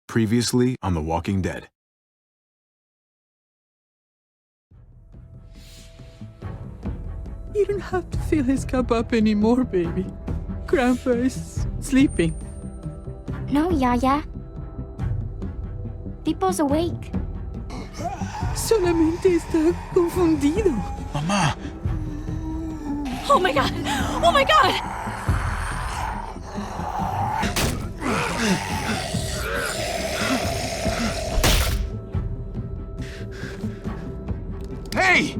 Previously on The Walking Dead. You don't have to fill his cup up anymore, baby. Grandpa is sleeping. No, Yaya. Pipo's awake. Solamente está confundido. Mamá! Oh my god! Oh my god! Hey!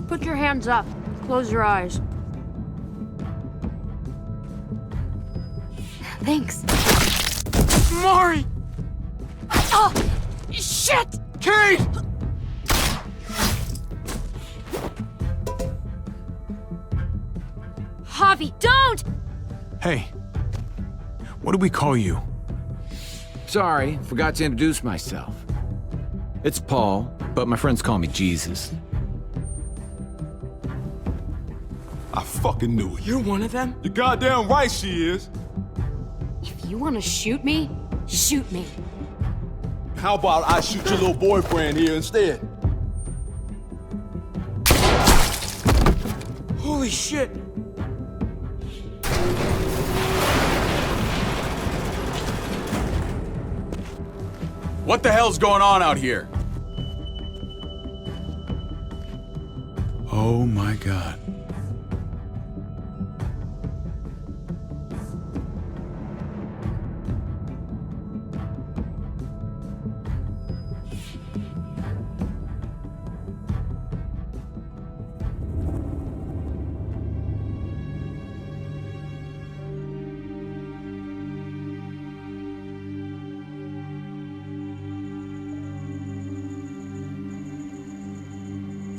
Put your hands up. Close your eyes. Thanks. Mari! Oh! Shit! Kate! Javi, don't! Hey. What do we call you? Sorry, forgot to introduce myself. It's Paul, but my friends call me Jesus. I fucking knew it. You're one of them? You're goddamn right she is. If you want to shoot me, shoot me. How about I shoot your little boyfriend here instead? Holy shit! What the hell's going on out here? Oh my God.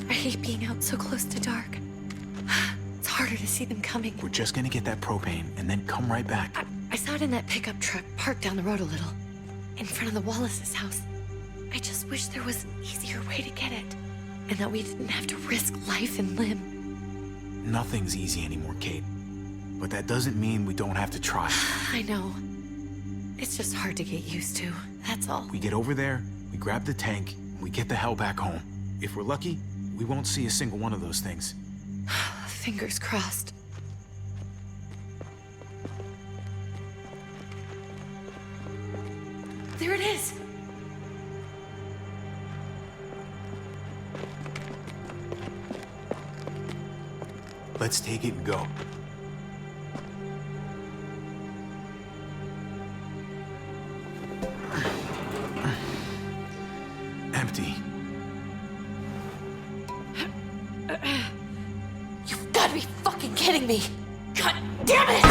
I hate being out so close to dark. It's harder to see them coming. We're just gonna get that propane and then come right back. I saw it in that pickup truck parked down the road a little, in front of the Wallace's house. I just wish there was an easier way to get it, and that we didn't have to risk life and limb. Nothing's easy anymore, Kate. But that doesn't mean we don't have to try. I know. It's just hard to get used to, that's all. We get over there, we grab the tank, and we get the hell back home. If we're lucky, we won't see a single one of those things. Fingers crossed. There it is! Let's take it and go. Empty. You've got to be fucking kidding me! God damn it!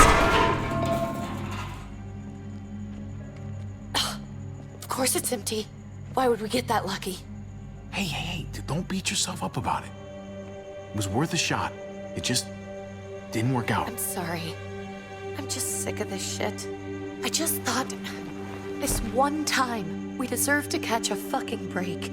Of course it's empty. Why would we get that lucky? Hey, don't beat yourself up about it. It was worth a shot. It just didn't work out. I'm sorry. I'm just sick of this shit. I just thought, this one time, we deserve to catch a fucking break.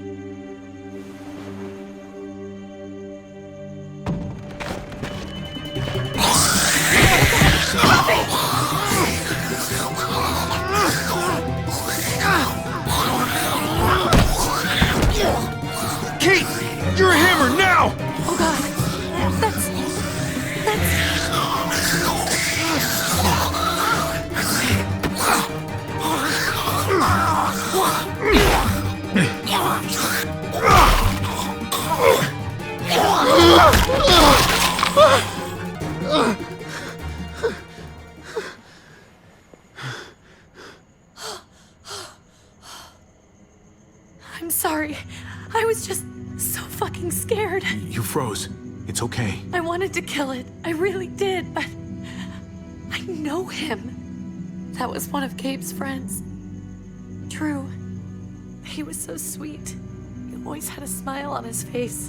Kate! You're a hammer now! Oh god, that's... I'm sorry. I was just so fucking scared. You froze. It's okay. I wanted to kill it. I really did, but I know him. That was one of Gabe's friends. Drew. He was so sweet. He always had a smile on his face.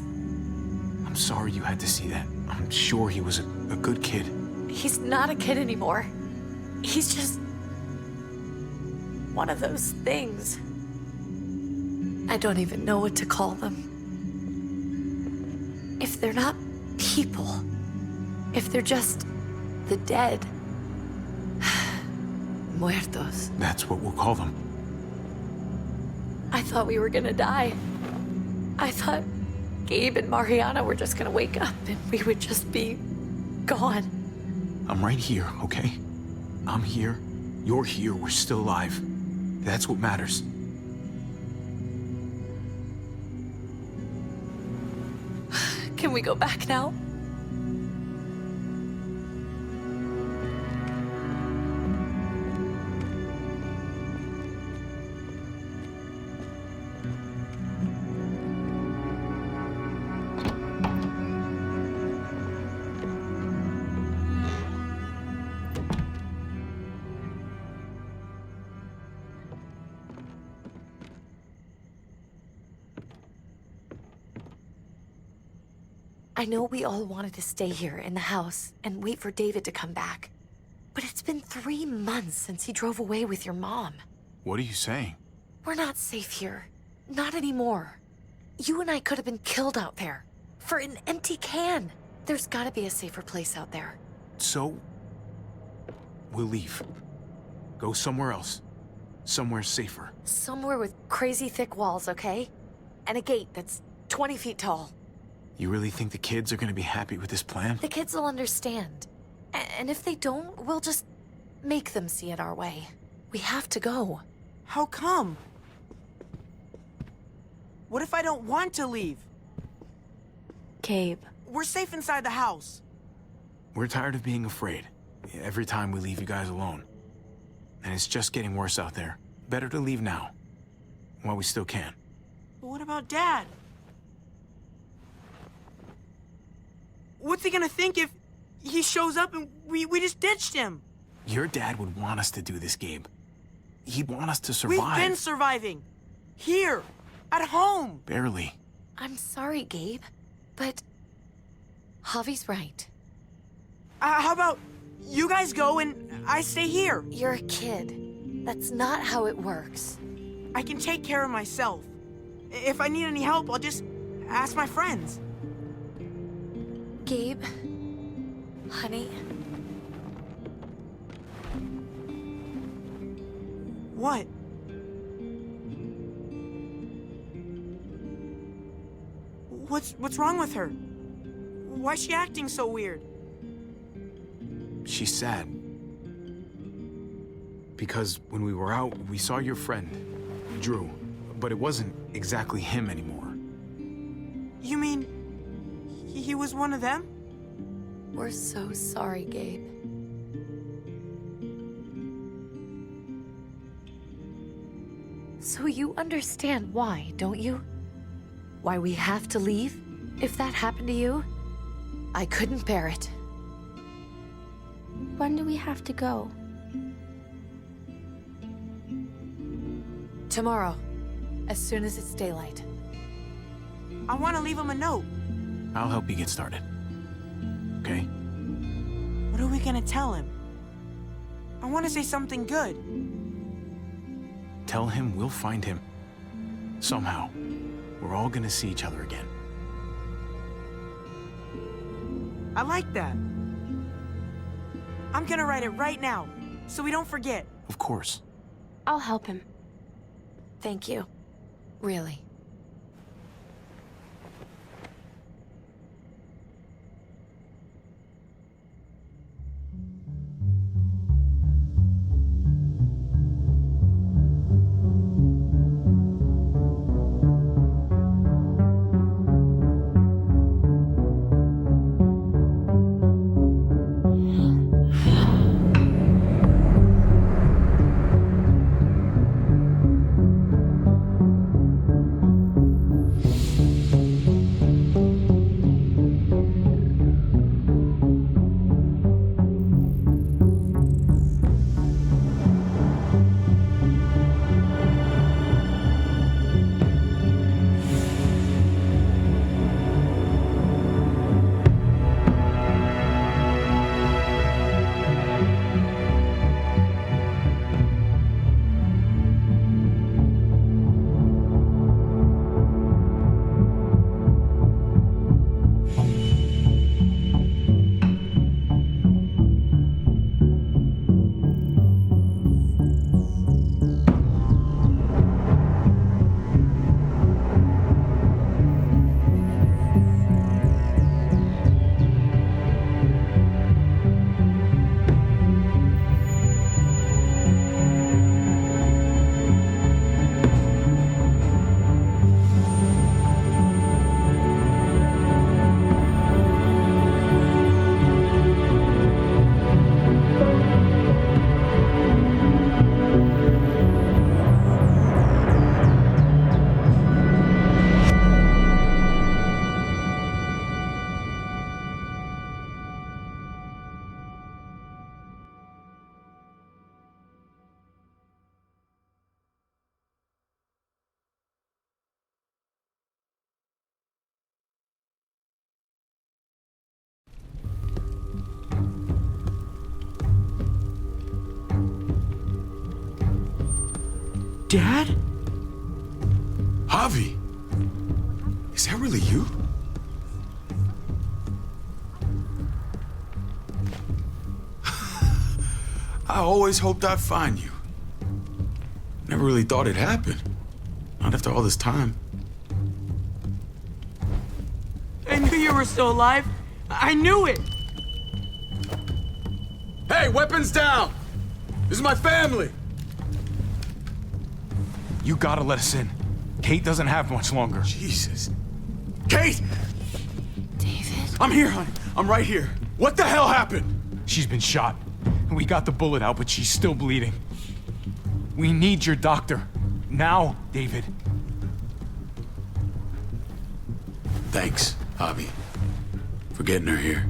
I'm sorry you had to see that. I'm sure he was a good kid. He's not a kid anymore. He's just one of those things. I don't even know what to call them. If they're not people, if they're just the dead, muertos. That's what we'll call them. I thought we were gonna die. I thought Gabe and Mariana were just gonna wake up and we would just be gone. I'm right here, okay? I'm here. You're here. We're still alive. That's what matters. Can we go back now? I know we all wanted to stay here in the house and wait for David to come back. But it's been 3 months since he drove away with your mom. What are you saying? We're not safe here. Not anymore. You and I could have been killed out there. For an empty can. There's gotta be a safer place out there. So, we'll leave. Go somewhere else. Somewhere safer. Somewhere with crazy thick walls, okay? And a gate that's 20 feet tall. You really think the kids are gonna be happy with this plan? The kids will understand. And if they don't, we'll just make them see it our way. We have to go. How come? What if I don't want to leave? Gabe. We're safe inside the house. We're tired of being afraid. Every time we leave you guys alone. And it's just getting worse out there. Better to leave now. While we still can. But what about Dad? What's he gonna think if he shows up and we just ditched him? Your dad would want us to do this, Gabe. He'd want us to We've survive. been surviving. Here. At home. Barely. I'm sorry, Gabe, but Javi's right. How about you guys go and I stay here? You're a kid. That's not how it works. I can take care of myself. If I need any help, I'll just ask my friends. Gabe, honey, What? What's wrong with her? Why's she acting so weird? She's sad. Because when we were out, we saw your friend, Drew. But it wasn't exactly him anymore. You mean he was one of them? we're so sorry, Gabe. So you understand why, don't you? Why we have to leave? If that happened to you, I couldn't bear it. When do we have to go? Tomorrow, as soon as it's daylight. I want to leave him a note. I'll help you get started. Okay? What are we gonna tell him? I want to say something good. Tell him we'll find him. Somehow. We're all gonna see each other again. I like that. I'm gonna write it right now, so we don't forget. Of course. I'll help him. Thank you. Really. Dad? Javi, is that really you? I always hoped I'd find you. Never really thought it'd happen. Not after all this time. I knew you were still alive. I knew it. Hey, weapons down! This is my family! You gotta let us in. Kate doesn't have much longer. Jesus. Kate! David? I'm here, honey. I'm right here. What the hell happened? She's been shot. We got the bullet out, but she's still bleeding. We need your doctor. Now, David. Thanks, Javi, for getting her here.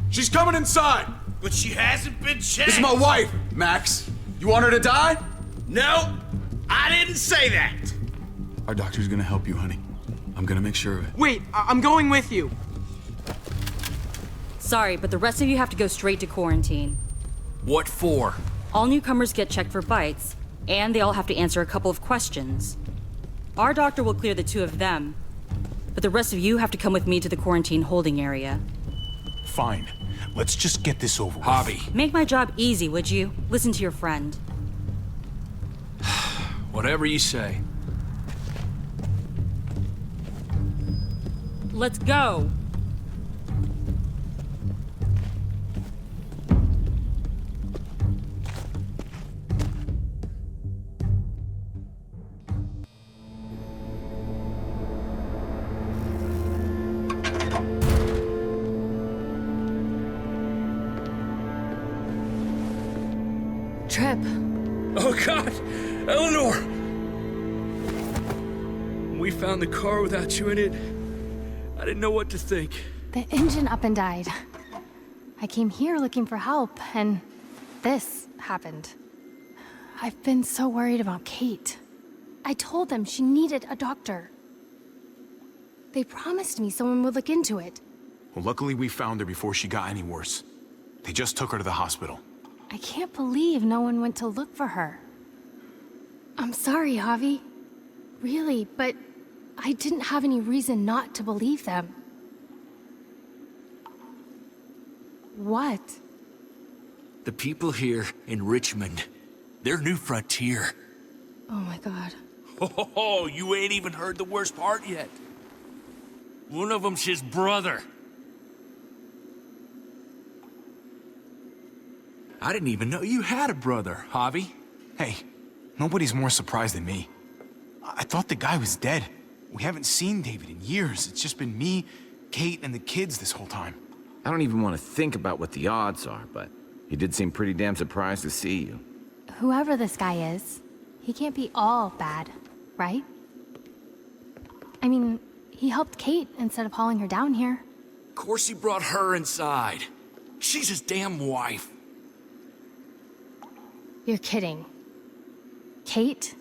She's coming inside! But she hasn't been checked. This is my wife, Max. You want her to die? No, I didn't say that. Our doctor's gonna help you, honey. I'm gonna make sure of it. Wait, I'm going with you. Sorry, but the rest of you have to go straight to quarantine. What for? All newcomers get checked for bites, and they all have to answer a couple of questions. Our doctor will clear the two of them, but the rest of you have to come with me to the quarantine holding area. Fine. Let's just get this over with. Javi. Make my job easy, would you? Listen to your friend. Whatever you say. Let's go! Trip. Oh, God! Eleanor! When we found the car without you in it, I didn't know what to think. The engine up and died. I came here looking for help, and this happened. I've been so worried about Kate. I told them she needed a doctor. They promised me someone would look into it. Well, luckily we found her before she got any worse. They just took her to the hospital. I can't believe no one went to look for her. I'm sorry, Javi. Really, but I didn't have any reason not to believe them. What? The people here in Richmond, their new frontier. Oh my God. Oh, you ain't even heard the worst part yet. One of them's his brother. I didn't even know you had a brother, Javi. Hey, nobody's more surprised than me. I thought the guy was dead. We haven't seen David in years. It's just been me, Kate, and the kids this whole time. I don't even want to think about what the odds are, but he did seem pretty damn surprised to see you. Whoever this guy is, he can't be all bad, right? I mean, he helped Kate instead of hauling her down here. Of course he brought her inside. She's his damn wife. You're kidding. Kate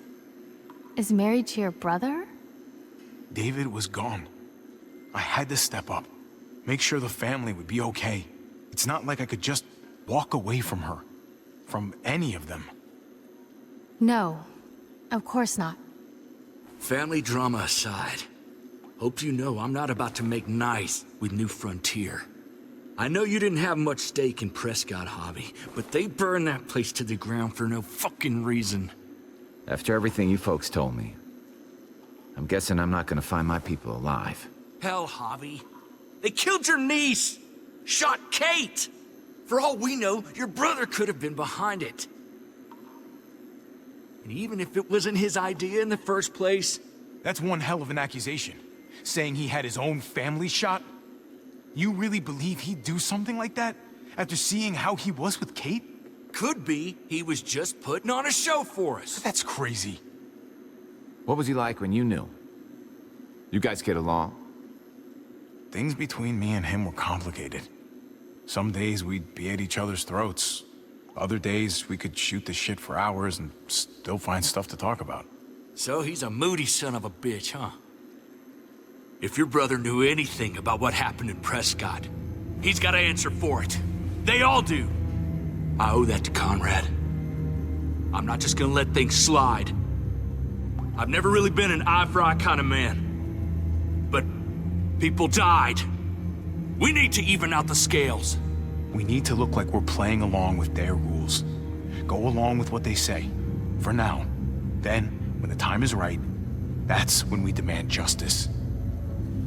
is married to your brother? David was gone. I had to step up, make sure the family would be okay. It's not like I could just walk away from her, from any of them. No, of course not. Family drama aside, hope you know I'm not about to make nice with New Frontier. I know you didn't have much stake in Prescott, Javi, but they burned that place to the ground for no fucking reason. After everything you folks told me, I'm guessing I'm not gonna find my people alive. Hell, Javi. They killed your niece! Shot Kate! For all we know, your brother could have been behind it. And even if it wasn't his idea in the first place... That's one hell of an accusation. Saying he had his own family shot? You really believe he'd do something like that? After seeing how he was with Kate? Could be he was just putting on a show for us. That's crazy. What was he like when you knew? You guys get along? Things between me and him were complicated. Some days we'd be at each other's throats. Other days we could shoot the shit for hours and still find stuff to talk about. So he's a moody son of a bitch, huh? If your brother knew anything about what happened in Prescott, he's got to answer for it. They all do. I owe that to Conrad. I'm not just gonna let things slide. I've never really been an eye-for-eye kind of man. But people died. We need to even out the scales. We need to look like we're playing along with their rules. Go along with what they say. For now. Then, when the time is right, that's when we demand justice.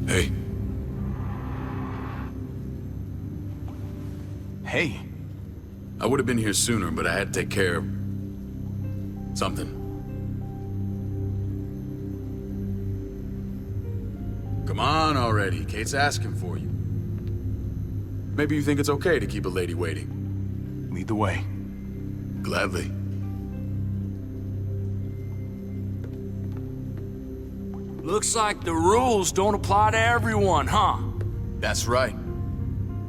Hey. Hey. I would have been here sooner, but I had to take care of something. Come on already. Kate's asking for you. Maybe you think it's okay to keep a lady waiting. Lead the way. Gladly. Looks like the rules don't apply to everyone, huh? That's right.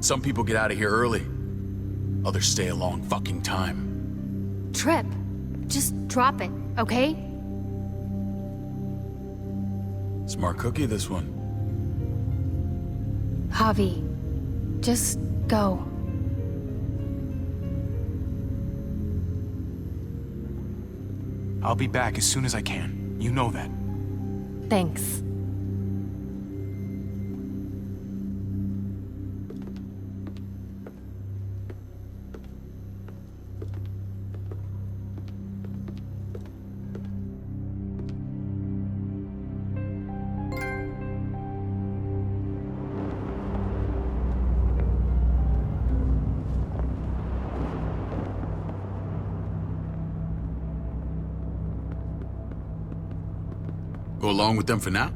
Some people get out of here early. Others stay a long fucking time. Trip, just drop it, okay? Smart cookie, this one. Javi, just go. I'll be back as soon as I can. You know that. Thanks. Go along with them for now?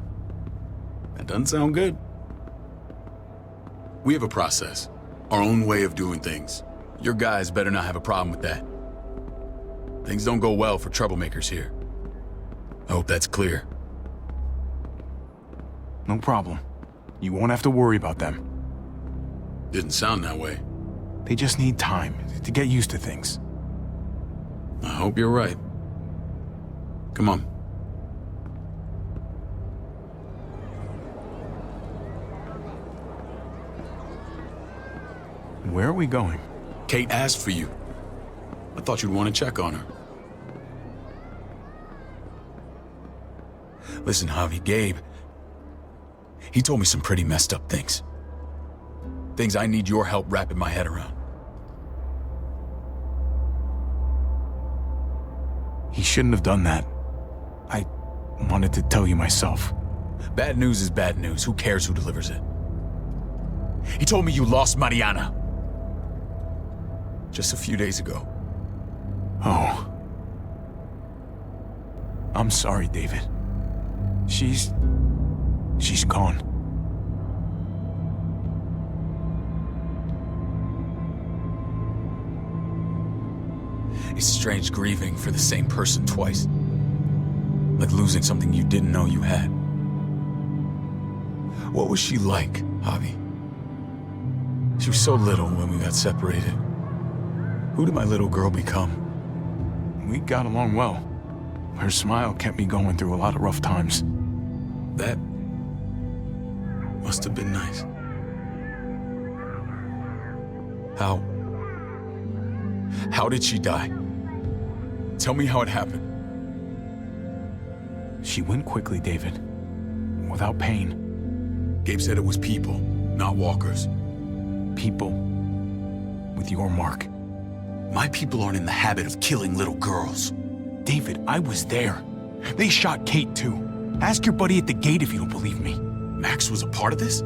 That doesn't sound good. We have a process, our own way of doing things. Your guys better not have a problem with that. Things don't go well for troublemakers here. I hope that's clear. No problem. You won't have to worry about them. Didn't sound that way. They just need time to get used to things. I hope you're right. Come on. Where are we going? Kate asked for you. I thought you'd want to check on her. Listen, Javi, Gabe, he told me some pretty messed up things. Things I need your help wrapping my head around. He shouldn't have done that. I wanted to tell you myself. Bad news is bad news. Who cares who delivers it? He told me you lost Mariana. Just a few days ago. Oh. I'm sorry, David. She's gone. It's strange grieving for the same person twice. Like losing something you didn't know you had. What was she like, Javi? She was so little when we got separated. Who did my little girl become? We got along well. Her smile kept me going through a lot of rough times. That must have been nice. How did she die? Tell me how it happened. She went quickly, David. Without pain. Gabe said it was people, not walkers. People with your mark. My people aren't in the habit of killing little girls. David, I was there. They shot Kate too. Ask your buddy at the gate if you don't believe me. Max was a part of this?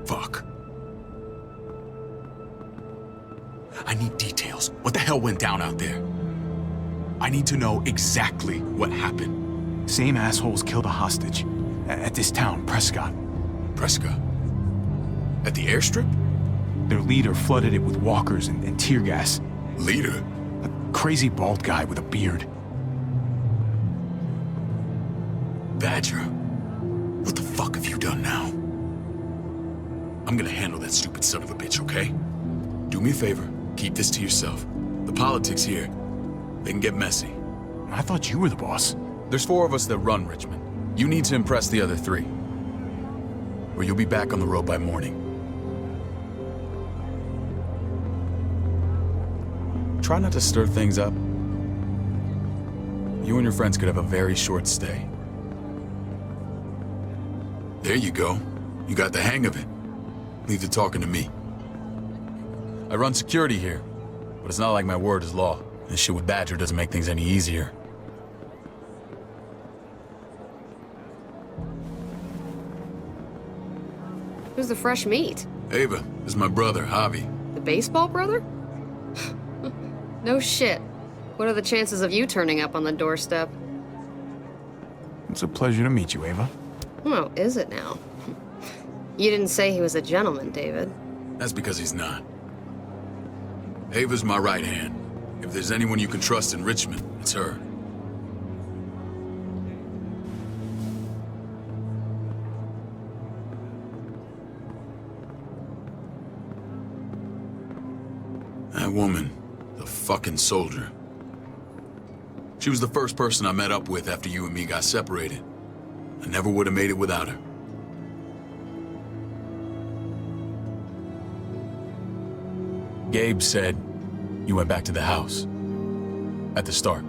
Fuck. I need details. What the hell went down out there? I need to know exactly what happened. Same assholes killed a hostage. At this town, Prescott. Prescott? At the airstrip? Their leader flooded it with walkers and tear gas. Leader? A crazy bald guy with a beard. Badger, what the fuck have you done now? I'm gonna handle that stupid son of a bitch, okay? Do me a favor, keep this to yourself. The politics here, they can get messy. I thought you were the boss. There's 4 of us that run Richmond. You need to impress the other 3. Or you'll be back on the road by morning. try not to stir things up. You and your friends could have a very short stay. There you go. You got the hang of it. Leave the talking to me. I run security here, but it's not like my word is law. This shit with Badger doesn't make things any easier. Who's the fresh meat? Ava, this is my brother, Javi. The baseball brother? No shit. What are the chances of you turning up on the doorstep? It's a pleasure to meet you, Ava. Oh, is it now? You didn't say he was a gentleman, David. That's because he's not. Ava's my right hand. If there's anyone you can trust in Richmond, it's her. That woman, the fucking soldier. She was the first person I met up with after you and me got separated. I never would have made it without her. Gabe said you went back to the house. At the start.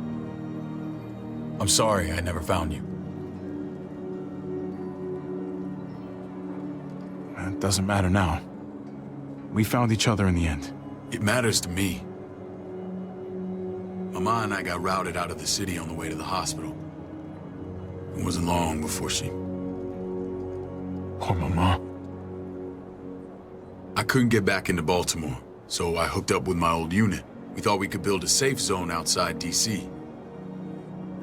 I'm sorry I never found you. It doesn't matter now. We found each other in the end. It matters to me. Mama and I got routed out of the city on the way to the hospital. It wasn't long before she... Poor Mama. I couldn't get back into Baltimore, so I hooked up with my old unit. We thought we could build a safe zone outside D.C.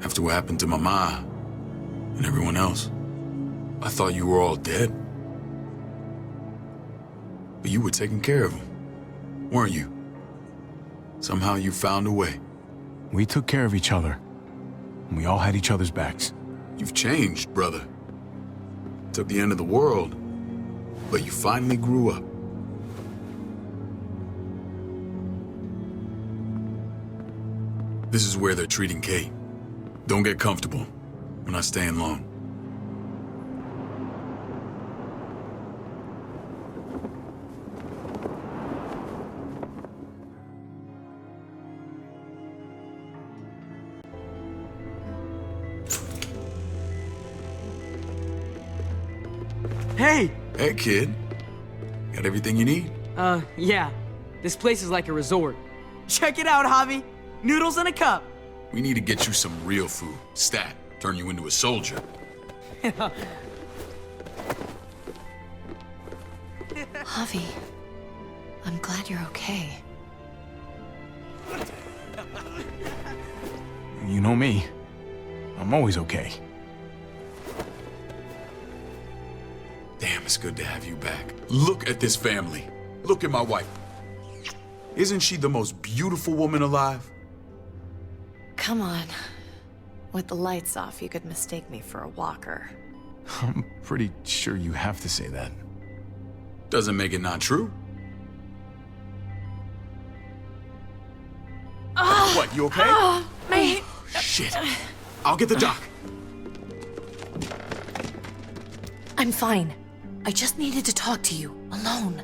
After what happened to Mama and everyone else, I thought you were all dead. But you were taking care of them, weren't you? Somehow you found a way. We took care of each other. And we all had each other's backs. You've changed, brother. Took the end of the world, but you finally grew up. This is where they're treating Kate. Don't get comfortable. We're not staying long. Hey! Hey, kid. Got everything you need? Yeah. This place is like a resort. Check it out, Javi. Noodles in a cup. We need to get you some real food. Stat. Turn you into a soldier. Javi, I'm glad you're okay. You know me. I'm always okay. Damn, it's good to have you back. Look at this family. Look at my wife. Isn't she the most beautiful woman alive? Come on. With the lights off, you could mistake me for a walker. I'm pretty sure you have to say that. Doesn't make it not true. What, you okay? Mate! Shit. I'll get the doc. I'm fine. I just needed to talk to you, alone.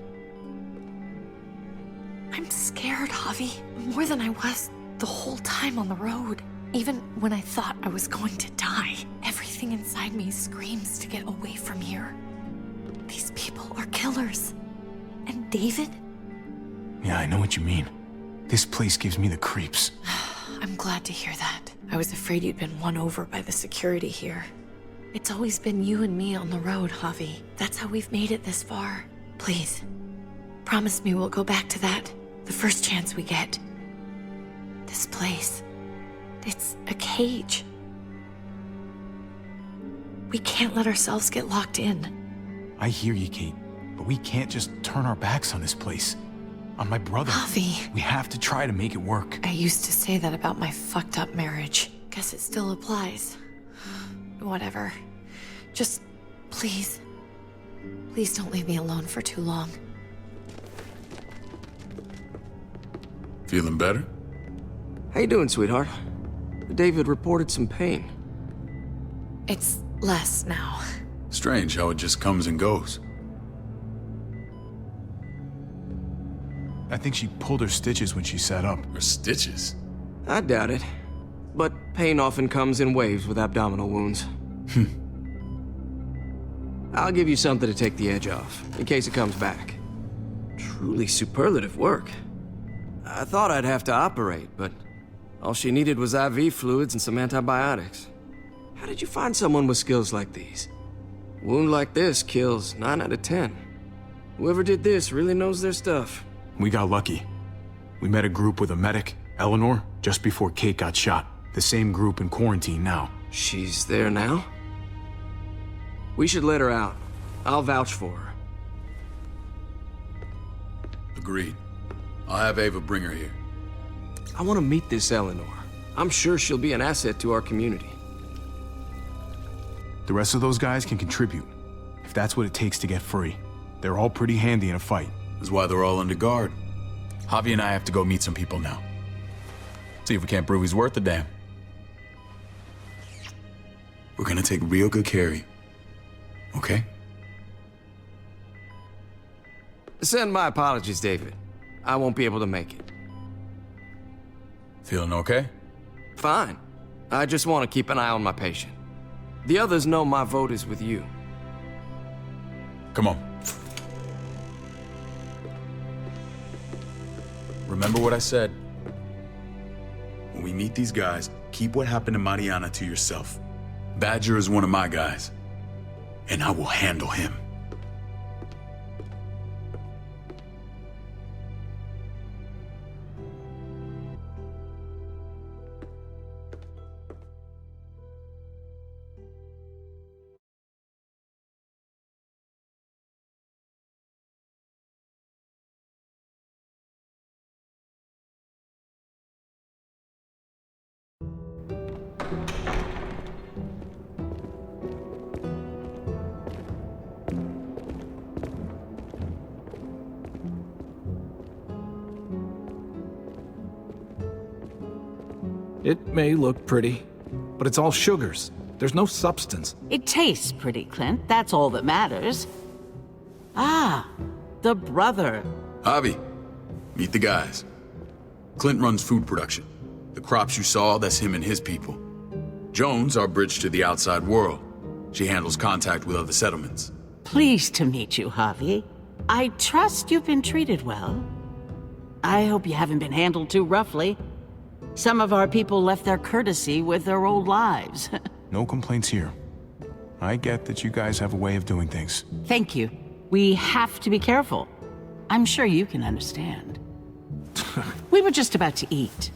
I'm scared, Javi. More than I was the whole time on the road. Even when I thought I was going to die, everything inside me screams to get away from here. These people are killers. And David? Yeah, I know what you mean. This place gives me the creeps. I'm glad to hear that. I was afraid you'd been won over by the security here. It's always been you and me on the road, Javi. That's how we've made it this far. Please, promise me we'll go back to that the first chance we get. This place, it's a cage. We can't let ourselves get locked in. I hear you, Kate, but we can't just turn our backs on this place. On my brother. Javi. We have to try to make it work. I used to say that about my fucked up marriage. Guess it still applies. Whatever. Just, please. Please don't leave me alone for too long. Feeling better? How you doing, sweetheart? David reported some pain. It's less now. Strange how it just comes and goes. I think she pulled her stitches when she sat up. Her stitches? I doubt it. But pain often comes in waves with abdominal wounds. I'll give you something to take the edge off, in case it comes back. Truly superlative work. I thought I'd have to operate, but all she needed was IV fluids and some antibiotics. How did you find someone with skills like these? A wound like this kills 9 out of 10. Whoever did this really knows their stuff. We got lucky. We met a group with a medic, Eleanor, just before Kate got shot. The same group in quarantine now. She's there now? We should let her out. I'll vouch for her. Agreed. I'll have Ava bring her here. I want to meet this Eleanor. I'm sure she'll be an asset to our community. The rest of those guys can contribute, if that's what it takes to get free. They're all pretty handy in a fight. That's why they're all under guard. Javi and I have to go meet some people now. See if we can't prove he's worth a damn. We're gonna take real good care of you. Okay? Send my apologies, David. I won't be able to make it. Feeling okay? Fine. I just want to keep an eye on my patient. The others know my vote is with you. Come on. Remember what I said. When we meet these guys, keep what happened to Mariana to yourself. Badger is one of my guys, and I will handle him. It may look pretty, but it's all sugars. There's no substance. It tastes pretty, Clint. That's all that matters. Ah, the brother. Javi, meet the guys. Clint runs food production. The crops you saw, that's him and his people. Jones, our bridge to the outside world. She handles contact with other settlements. Pleased to meet you, Javi. I trust you've been treated well. I hope you haven't been handled too roughly. Some of our people left their courtesy with their old lives. No complaints here. I get that you guys have a way of doing things. Thank you. We have to be careful. I'm sure you can understand. We were just about to eat.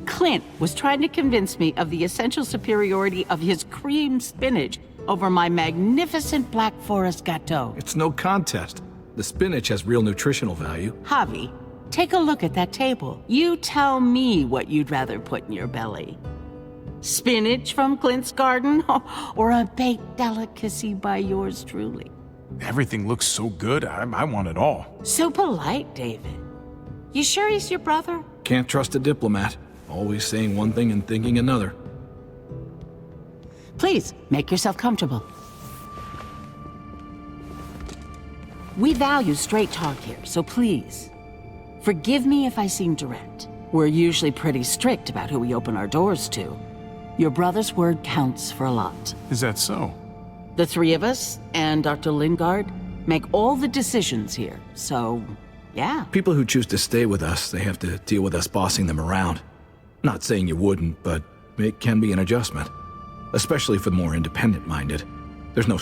Clint was trying to convince me of the essential superiority of his cream spinach over my magnificent Black Forest gâteau. It's no contest. The spinach has real nutritional value. Javi, take a look at that table. You tell me what you'd rather put in your belly. Spinach from Clint's garden, or a baked delicacy by yours truly? Everything looks so good, I want it all. So polite, David. You sure he's your brother? Can't trust a diplomat. Always saying one thing and thinking another. Please, make yourself comfortable. We value straight talk here, so please, forgive me if I seem direct. We're usually pretty strict about who we open our doors to. Your brother's word counts for a lot. Is that so? The three of us and Dr. Lingard make all the decisions here, so yeah. People who choose to stay with us, they have to deal with us bossing them around. Not saying you wouldn't, but it can be an adjustment. Especially for the more independent-minded. There's no